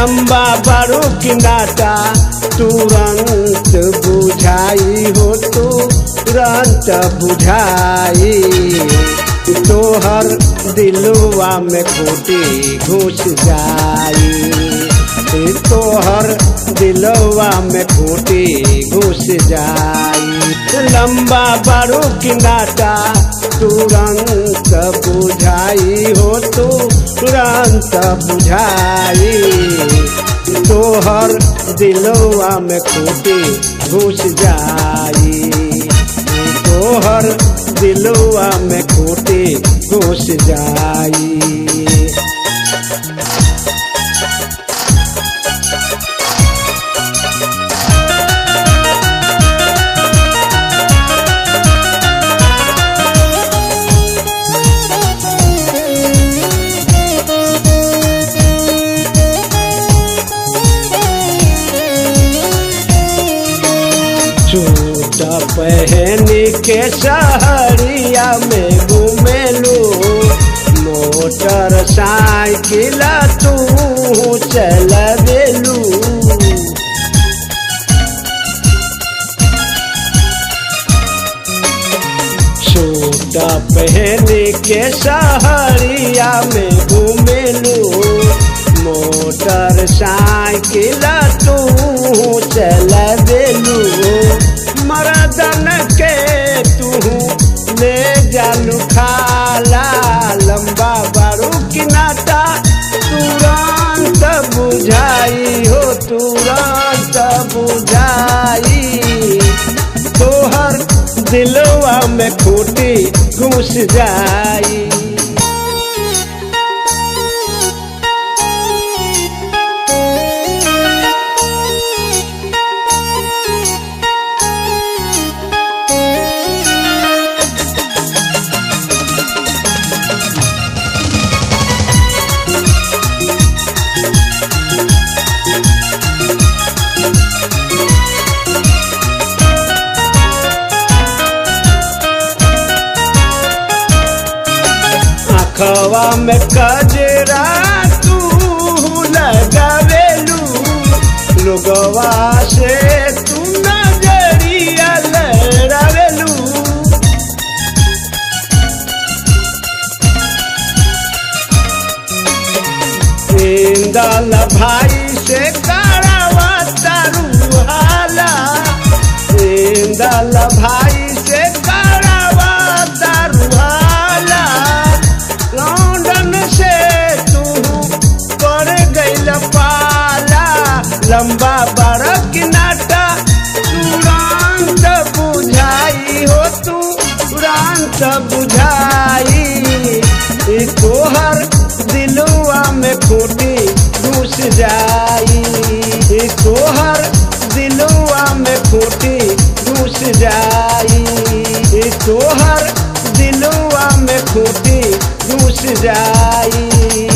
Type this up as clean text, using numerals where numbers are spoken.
लंबा बारू की नाटा तुरंत बुझाई हो तुरंत बुझाई। तोहर दिलवा में खूटी घुस जाई, तोहर दिलवा में खूटी घुस जाई। लंबा बारू की नाटा तुरंत बुझाई हो तुरंत बुझाई। तोहर दिलवा में खूटी घुस जाई, तोहर दिलवा में खूटी घुस जाई। सूट पहन के सहरिया में घूमेलू, मोटर साइकिल तू चलवेलू। सूट पहन के सहरिया में घूमेलू, मोटर साइकिल तू चलवेलू। मर्दन के तू ले जालू खाला, लंबा बारू की नाटा तुरंत बुझाई हो तुरंत बुझाई। तोहर दिलवा में खूटी घुस जाई। आँखवा में कजरा तू लगावेलू, लोगवा से तू नजरिया लड़ावेलू। इंदल भाई से करावा तारू हाला, इंदल भाई से करावा तारू हाला। लौंडन से तू कर गइल पाला, लंबा बारू की नाटा तुरंत बुझाई हो तुरंत बुझाई। तोहर दिलवा में खूटी घुस जाई, तोहर दिलवा में खूटी घुस जाई। तोहर दिलवा में खूटी घुस जाई।